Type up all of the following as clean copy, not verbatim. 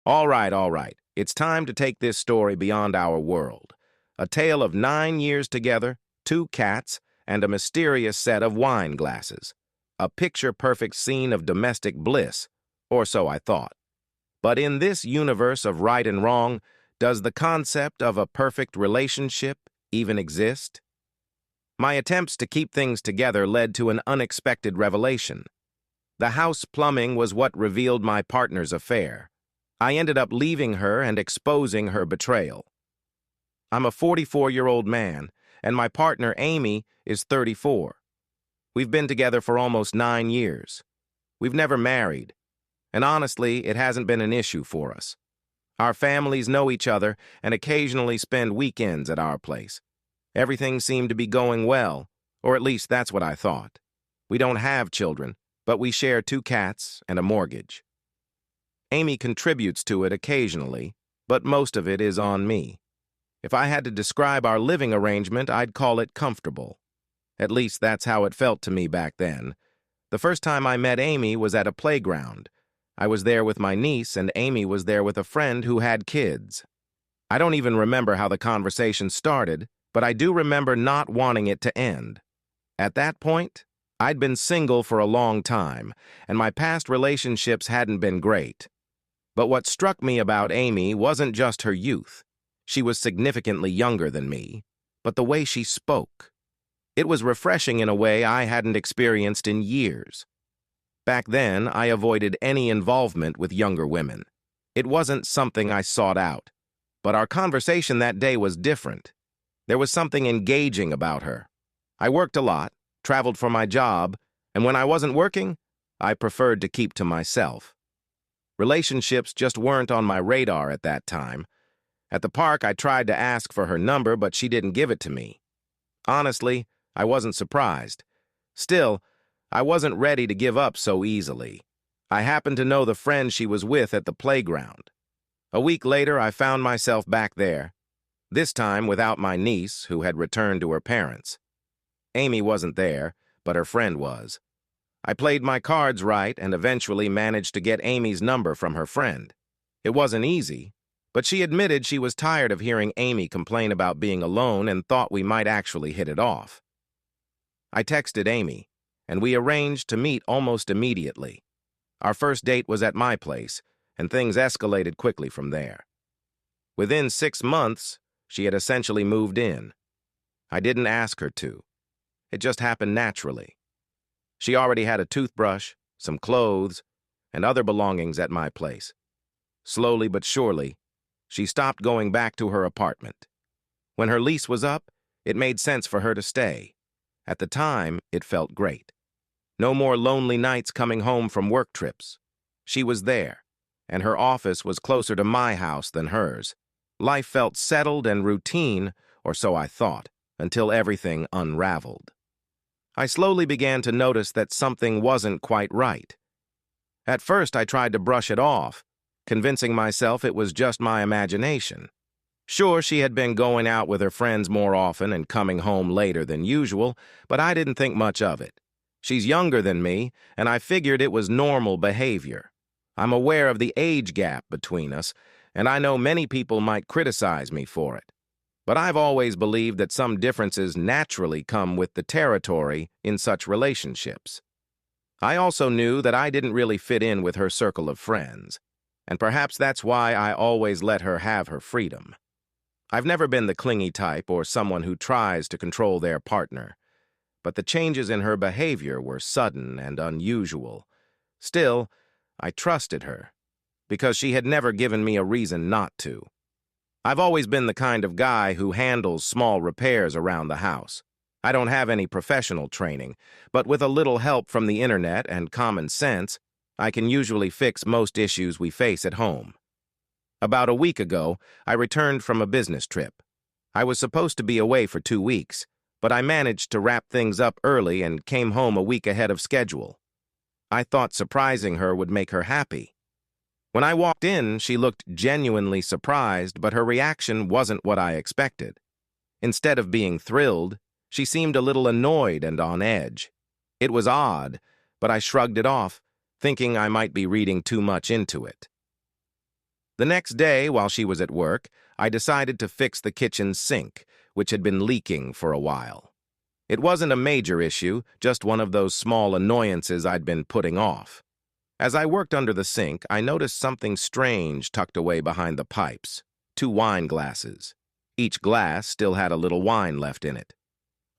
All right. It's time to take this story beyond our world. A tale of 9 years together, two cats, and a mysterious set of wine glasses. A picture-perfect scene of domestic bliss, or so I thought. But in this universe of right and wrong, does the concept of a perfect relationship even exist? My attempts to keep things together led to an unexpected revelation. The house plumbing was what revealed my partner's affair. I ended up leaving her and exposing her betrayal. I'm a 44-year-old man, and my partner, Amy, is 34. We've been together for almost 9 years. We've never married, and honestly, it hasn't been an issue for us. Our families know each other and occasionally spend weekends at our place. Everything seemed to be going well, or at least that's what I thought. We don't have children, but we share 2 cats and a mortgage. Amy contributes to it occasionally, but most of it is on me. If I had to describe our living arrangement, I'd call it comfortable. At least that's how it felt to me back then. The first time I met Amy was at a playground. I was there with my niece, and Amy was there with a friend who had kids. I don't even remember how the conversation started, but I do remember not wanting it to end. At that point, I'd been single for a long time, and my past relationships hadn't been great. But what struck me about Amy wasn't just her youth. She was significantly younger than me, but the way she spoke. It was refreshing in a way I hadn't experienced in years. Back then, I avoided any involvement with younger women. It wasn't something I sought out. But our conversation that day was different. There was something engaging about her. I worked a lot, traveled for my job, and when I wasn't working, I preferred to keep to myself. Relationships just weren't on my radar at that time. At the park, I tried to ask for her number, but she didn't give it to me. Honestly, I wasn't surprised. Still, I wasn't ready to give up so easily. I happened to know the friend she was with at the playground. A week later, I found myself back there, this time without my niece, who had returned to her parents. Amy wasn't there, but her friend was. I played my cards right and eventually managed to get Amy's number from her friend. It wasn't easy, but she admitted she was tired of hearing Amy complain about being alone and thought we might actually hit it off. I texted Amy, and we arranged to meet almost immediately. Our first date was at my place, and things escalated quickly from there. Within 6 months, she had essentially moved in. I didn't ask her to. It just happened naturally. She already had a toothbrush, some clothes, and other belongings at my place. Slowly but surely, she stopped going back to her apartment. When her lease was up, it made sense for her to stay. At the time, it felt great. No more lonely nights coming home from work trips. She was there, and her office was closer to my house than hers. Life felt settled and routine, or so I thought, until everything unraveled. I slowly began to notice that something wasn't quite right. At first, I tried to brush it off, convincing myself it was just my imagination. Sure, she had been going out with her friends more often and coming home later than usual, but I didn't think much of it. She's younger than me, and I figured it was normal behavior. I'm aware of the age gap between us, and I know many people might criticize me for it. But I've always believed that some differences naturally come with the territory in such relationships. I also knew that I didn't really fit in with her circle of friends, and perhaps that's why I always let her have her freedom. I've never been the clingy type or someone who tries to control their partner, but the changes in her behavior were sudden and unusual. Still, I trusted her, because she had never given me a reason not to. I've always been the kind of guy who handles small repairs around the house. I don't have any professional training, but with a little help from the internet and common sense, I can usually fix most issues we face at home. About a week ago, I returned from a business trip. I was supposed to be away for 2 weeks, but I managed to wrap things up early and came home a week ahead of schedule. I thought surprising her would make her happy. When I walked in, she looked genuinely surprised, but her reaction wasn't what I expected. Instead of being thrilled, she seemed a little annoyed and on edge. It was odd, but I shrugged it off, thinking I might be reading too much into it. The next day, while she was at work, I decided to fix the kitchen sink, which had been leaking for a while. It wasn't a major issue, just one of those small annoyances I'd been putting off. As I worked under the sink, I noticed something strange tucked away behind the pipes. 2 wine glasses. Each glass still had a little wine left in it.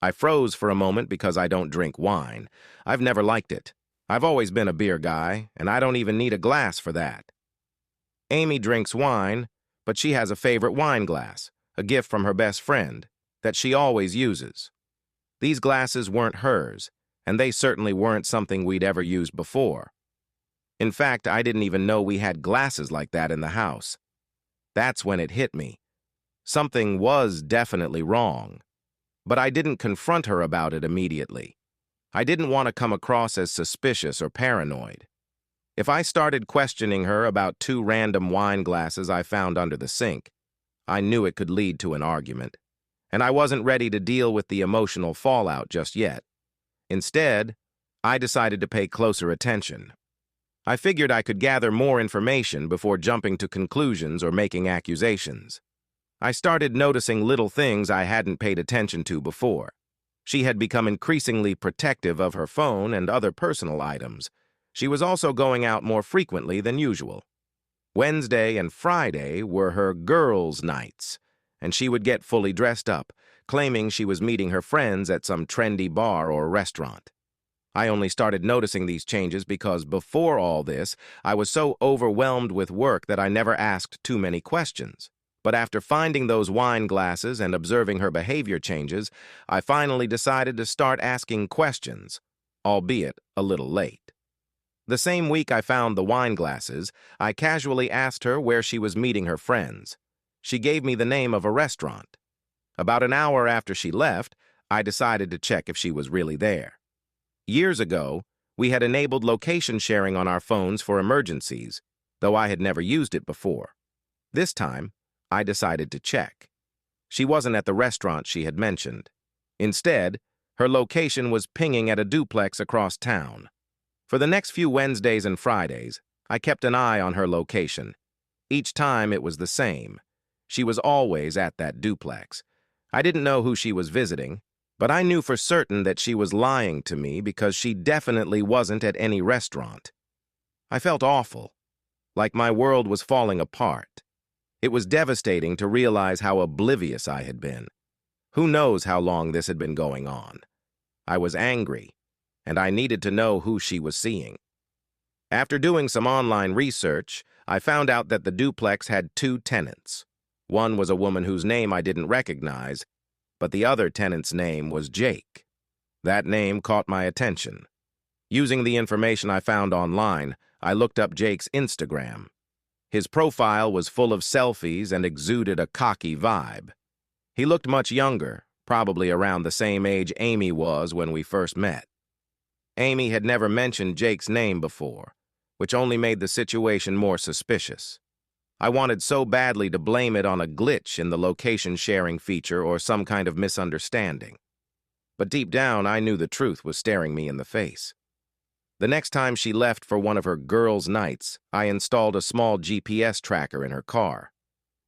I froze for a moment because I don't drink wine. I've never liked it. I've always been a beer guy, and I don't even need a glass for that. Amy drinks wine, but she has a favorite wine glass, a gift from her best friend, that she always uses. These glasses weren't hers, and they certainly weren't something we'd ever used before. In fact, I didn't even know we had glasses like that in the house. That's when it hit me. Something was definitely wrong. But I didn't confront her about it immediately. I didn't want to come across as suspicious or paranoid. If I started questioning her about 2 random wine glasses I found under the sink, I knew it could lead to an argument, and I wasn't ready to deal with the emotional fallout just yet. Instead, I decided to pay closer attention. I figured I could gather more information before jumping to conclusions or making accusations. I started noticing little things I hadn't paid attention to before. She had become increasingly protective of her phone and other personal items. She was also going out more frequently than usual. Wednesday and Friday were her girls' nights, and she would get fully dressed up, claiming she was meeting her friends at some trendy bar or restaurant. I only started noticing these changes because before all this, I was so overwhelmed with work that I never asked too many questions. But after finding those wine glasses and observing her behavior changes, I finally decided to start asking questions, albeit a little late. The same week I found the wine glasses, I casually asked her where she was meeting her friends. She gave me the name of a restaurant. About an hour after she left, I decided to check if she was really there. Years ago, we had enabled location sharing on our phones for emergencies, though I had never used it before. This time, I decided to check. She wasn't at the restaurant she had mentioned. Instead, her location was pinging at a duplex across town. For the next few Wednesdays and Fridays, I kept an eye on her location. Each time it was the same. She was always at that duplex. I didn't know who she was visiting, but I knew for certain that she was lying to me because she definitely wasn't at any restaurant. I felt awful, like my world was falling apart. It was devastating to realize how oblivious I had been. Who knows how long this had been going on? I was angry, and I needed to know who she was seeing. After doing some online research, I found out that the duplex had 2 tenants. One was a woman whose name I didn't recognize, but the other tenant's name was Jake. That name caught my attention. Using the information I found online, I looked up Jake's Instagram. His profile was full of selfies and exuded a cocky vibe. He looked much younger, probably around the same age Amy was when we first met. Amy had never mentioned Jake's name before, which only made the situation more suspicious. I wanted so badly to blame it on a glitch in the location sharing feature or some kind of misunderstanding. But deep down, I knew the truth was staring me in the face. The next time she left for one of her girls' nights, I installed a small GPS tracker in her car.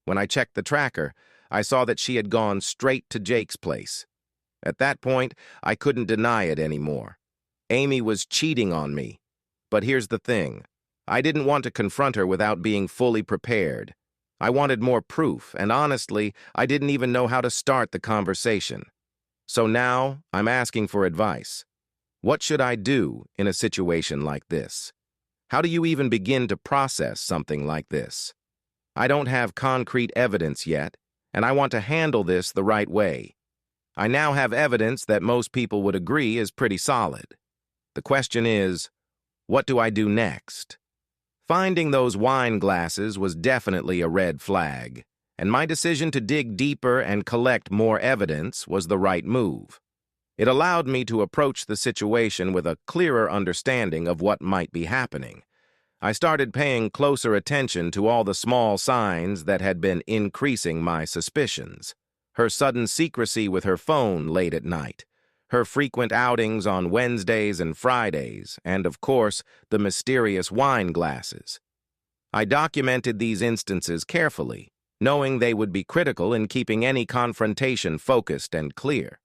When I checked the tracker, I saw that she had gone straight to Jake's place. At that point, I couldn't deny it anymore. Amy was cheating on me. But here's the thing. I didn't want to confront her without being fully prepared. I wanted more proof, and honestly, I didn't even know how to start the conversation. So now, I'm asking for advice. What should I do in a situation like this? How do you even begin to process something like this? I don't have concrete evidence yet, and I want to handle this the right way. I now have evidence that most people would agree is pretty solid. The question is, what do I do next? Finding those wine glasses was definitely a red flag, and my decision to dig deeper and collect more evidence was the right move. It allowed me to approach the situation with a clearer understanding of what might be happening. I started paying closer attention to all the small signs that had been increasing my suspicions. Her sudden secrecy with her phone late at night, her frequent outings on Wednesdays and Fridays, and, of course, the mysterious wine glasses. I documented these instances carefully, knowing they would be critical in keeping any confrontation focused and clear.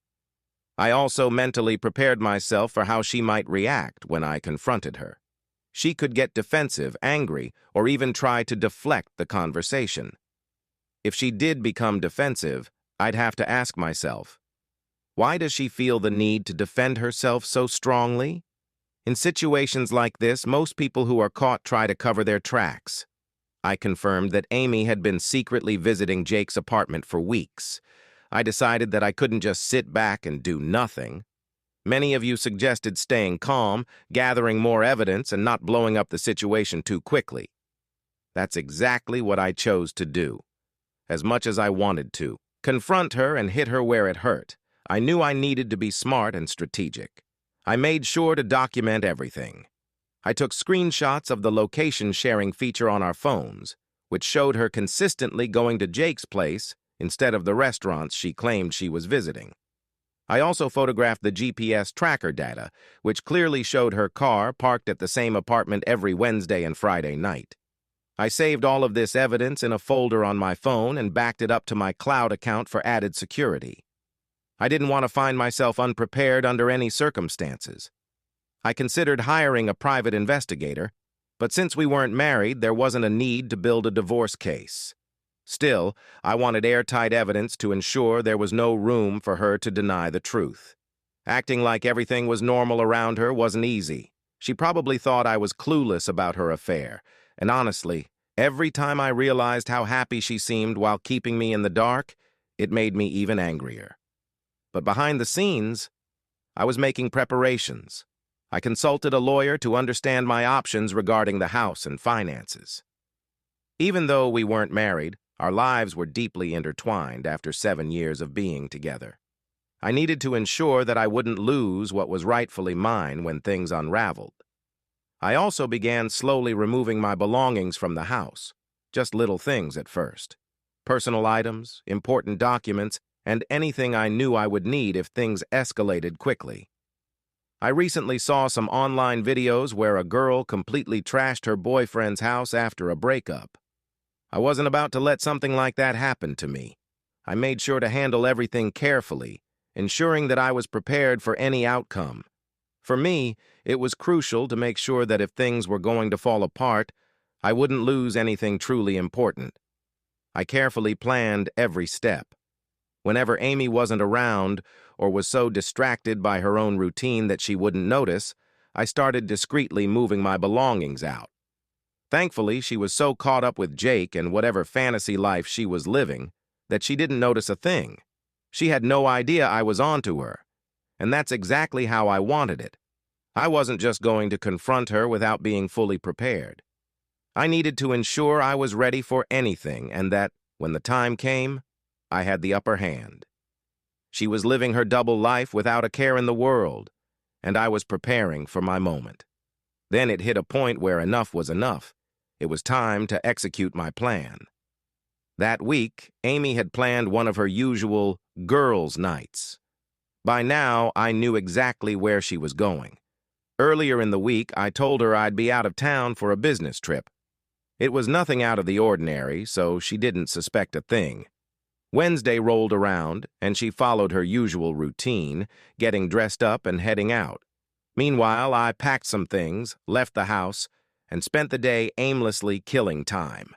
I also mentally prepared myself for how she might react when I confronted her. She could get defensive, angry, or even try to deflect the conversation. If she did become defensive, I'd have to ask myself, why does she feel the need to defend herself so strongly? In situations like this, most people who are caught try to cover their tracks. I confirmed that Amy had been secretly visiting Jake's apartment for weeks. I decided that I couldn't just sit back and do nothing. Many of you suggested staying calm, gathering more evidence, and not blowing up the situation too quickly. That's exactly what I chose to do. As much as I wanted to confront her and hit her where it hurt, I knew I needed to be smart and strategic. I made sure to document everything. I took screenshots of the location sharing feature on our phones, which showed her consistently going to Jake's place instead of the restaurants she claimed she was visiting. I also photographed the GPS tracker data, which clearly showed her car parked at the same apartment every Wednesday and Friday night. I saved all of this evidence in a folder on my phone and backed it up to my cloud account for added security. I didn't want to find myself unprepared under any circumstances. I considered hiring a private investigator, but since we weren't married, there wasn't a need to build a divorce case. Still, I wanted airtight evidence to ensure there was no room for her to deny the truth. Acting like everything was normal around her wasn't easy. She probably thought I was clueless about her affair, and honestly, every time I realized how happy she seemed while keeping me in the dark, it made me even angrier. But behind the scenes, I was making preparations. I consulted a lawyer to understand my options regarding the house and finances. Even though we weren't married, our lives were deeply intertwined after 7 years of being together. I needed to ensure that I wouldn't lose what was rightfully mine when things unraveled. I also began slowly removing my belongings from the house, just little things at first. Personal items, important documents, and anything I knew I would need if things escalated quickly. I recently saw some online videos where a girl completely trashed her boyfriend's house after a breakup. I wasn't about to let something like that happen to me. I made sure to handle everything carefully, ensuring that I was prepared for any outcome. For me, it was crucial to make sure that if things were going to fall apart, I wouldn't lose anything truly important. I carefully planned every step. Whenever Amy wasn't around or was so distracted by her own routine that she wouldn't notice, I started discreetly moving my belongings out. Thankfully, she was so caught up with Jake and whatever fantasy life she was living that she didn't notice a thing. She had no idea I was onto her, and that's exactly how I wanted it. I wasn't just going to confront her without being fully prepared. I needed to ensure I was ready for anything and that, when the time came, I had the upper hand. She was living her double life without a care in the world, and I was preparing for my moment. Then it hit a point where enough was enough. It was time to execute my plan. That week, Amy had planned one of her usual girls' nights. By now, I knew exactly where she was going. Earlier in the week, I told her I'd be out of town for a business trip. It was nothing out of the ordinary, so she didn't suspect a thing. Wednesday rolled around, and she followed her usual routine, getting dressed up and heading out. Meanwhile, I packed some things, left the house, and spent the day aimlessly killing time.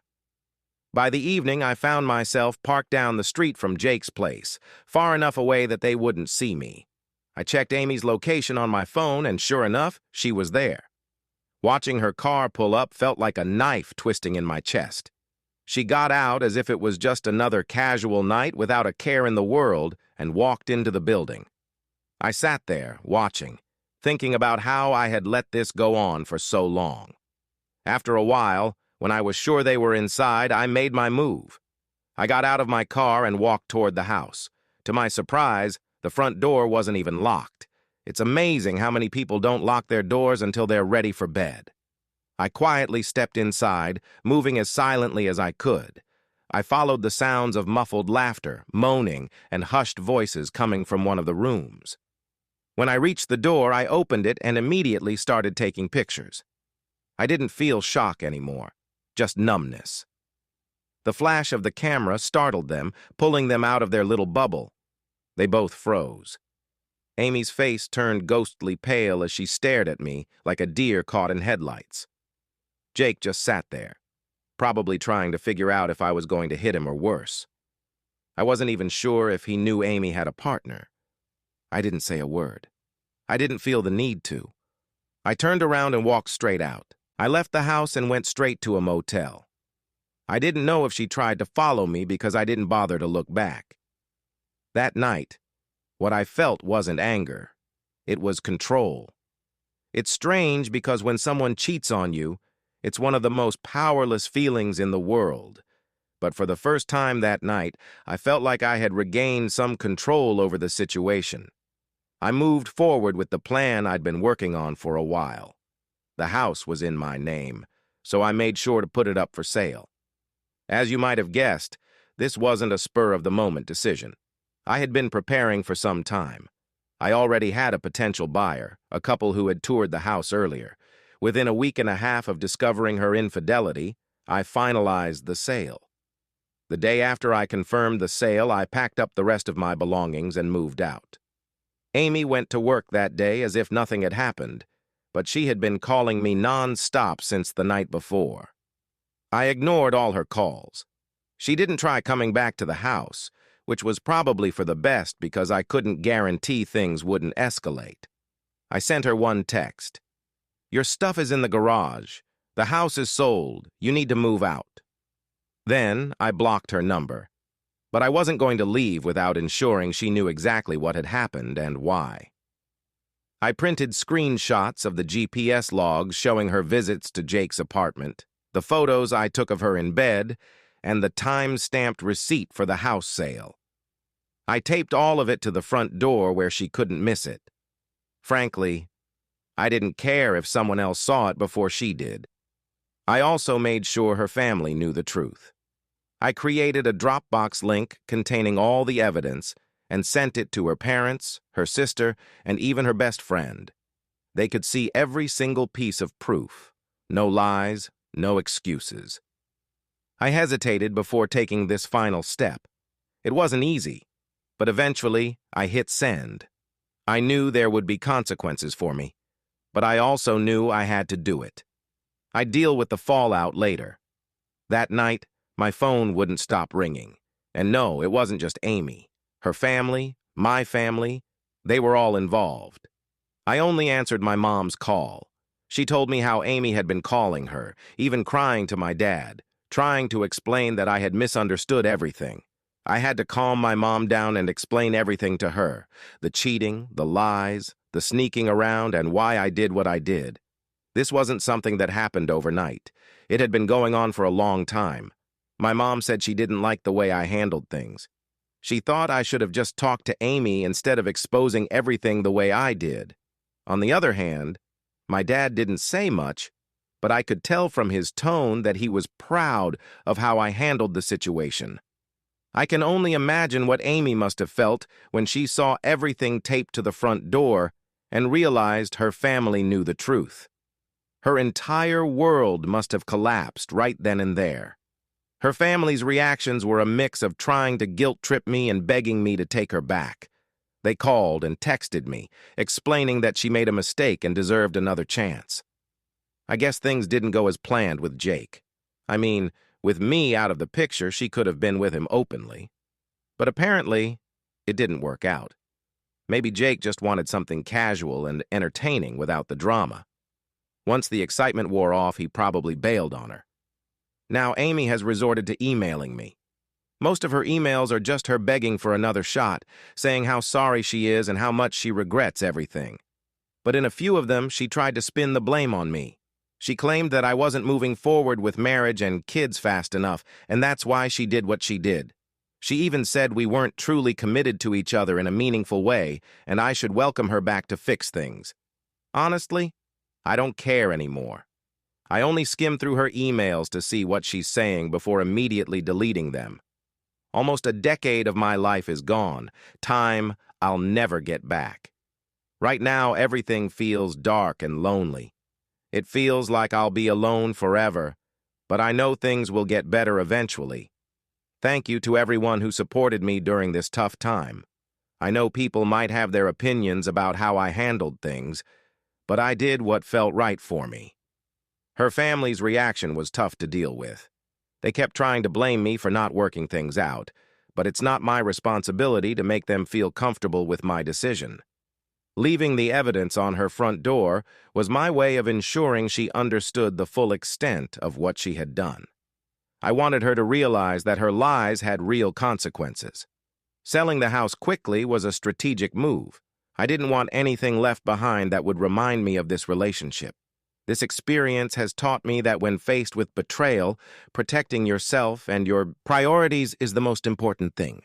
By the evening, I found myself parked down the street from Jake's place, far enough away that they wouldn't see me. I checked Amy's location on my phone, and sure enough, she was there. Watching her car pull up felt like a knife twisting in my chest. She got out as if it was just another casual night without a care in the world and walked into the building. I sat there, watching, thinking about how I had let this go on for so long. After a while, when I was sure they were inside, I made my move. I got out of my car and walked toward the house. To my surprise, the front door wasn't even locked. It's amazing how many people don't lock their doors until they're ready for bed. I quietly stepped inside, moving as silently as I could. I followed the sounds of muffled laughter, moaning, and hushed voices coming from one of the rooms. When I reached the door, I opened it and immediately started taking pictures. I didn't feel shock anymore. just numbness. The flash of the camera startled them, pulling them out of their little bubble. They both froze. Amy's face turned ghostly pale as she stared at me like a deer caught in headlights. Jake just sat there, probably trying to figure out if I was going to hit him or worse. I wasn't even sure if he knew Amy had a partner. I didn't say a word. I didn't feel the need to. I turned around and walked straight out. I left the house and went straight to a motel. I didn't know if she tried to follow me because I didn't bother to look back. That night, what I felt wasn't anger. It was control. It's strange because when someone cheats on you, it's one of the most powerless feelings in the world. But for the first time that night, I felt like I had regained some control over the situation. I moved forward with the plan I'd been working on for a while. The house was in my name, so I made sure to put it up for sale. As you might have guessed, this wasn't a spur-of-the-moment decision. I had been preparing for some time. I already had a potential buyer, a couple who had toured the house earlier. Within a week and a half of discovering her infidelity, I finalized the sale. The day after I confirmed the sale, I packed up the rest of my belongings and moved out. Amy went to work that day as if nothing had happened, but she had been calling me non-stop since the night before. I ignored all her calls. She didn't try coming back to the house, which was probably for the best because I couldn't guarantee things wouldn't escalate. I sent her one text. "Your stuff is in the garage. The house is sold. You need to move out." Then I blocked her number. But I wasn't going to leave without ensuring she knew exactly what had happened and why. I printed screenshots of the GPS logs showing her visits to Jake's apartment, the photos I took of her in bed, and the time-stamped receipt for the house sale. I taped all of it to the front door where she couldn't miss it. Frankly, I didn't care if someone else saw it before she did. I also made sure her family knew the truth. I created a Dropbox link containing all the evidence and sent it to her parents, her sister, and even her best friend. They could see every single piece of proof. No lies, no excuses. I hesitated before taking this final step. It wasn't easy, but eventually I hit send. I knew there would be consequences for me, but I also knew I had to do it. I'd deal with the fallout later. That night, my phone wouldn't stop ringing. And no, it wasn't just Amy. Her family, my family, they were all involved. I only answered my mom's call. She told me how Amy had been calling her, even crying to my dad, trying to explain that I had misunderstood everything. I had to calm my mom down and explain everything to her, the cheating, the lies, the sneaking around, and why I did what I did. This wasn't something that happened overnight. It had been going on for a long time. My mom said she didn't like the way I handled things. She thought I should have just talked to Amy instead of exposing everything the way I did. On the other hand, my dad didn't say much, but I could tell from his tone that he was proud of how I handled the situation. I can only imagine what Amy must have felt when she saw everything taped to the front door and realized her family knew the truth. Her entire world must have collapsed right then and there. Her family's reactions were a mix of trying to guilt-trip me and begging me to take her back. They called and texted me, explaining that she made a mistake and deserved another chance. I guess things didn't go as planned with Jake. I mean, with me out of the picture, she could have been with him openly. But apparently, it didn't work out. Maybe Jake just wanted something casual and entertaining without the drama. Once the excitement wore off, he probably bailed on her. Now Amy has resorted to emailing me. Most of her emails are just her begging for another shot, saying how sorry she is and how much she regrets everything. But in a few of them, she tried to spin the blame on me. She claimed that I wasn't moving forward with marriage and kids fast enough, and that's why she did what she did. She even said we weren't truly committed to each other in a meaningful way, and I should welcome her back to fix things. Honestly, I don't care anymore. I only skim through her emails to see what she's saying before immediately deleting them. Almost a decade of my life is gone, time I'll never get back. Right now, everything feels dark and lonely. It feels like I'll be alone forever, but I know things will get better eventually. Thank you to everyone who supported me during this tough time. I know people might have their opinions about how I handled things, but I did what felt right for me. Her family's reaction was tough to deal with. They kept trying to blame me for not working things out, but it's not my responsibility to make them feel comfortable with my decision. Leaving the evidence on her front door was my way of ensuring she understood the full extent of what she had done. I wanted her to realize that her lies had real consequences. Selling the house quickly was a strategic move. I didn't want anything left behind that would remind me of this relationship. This experience has taught me that when faced with betrayal, protecting yourself and your priorities is the most important thing.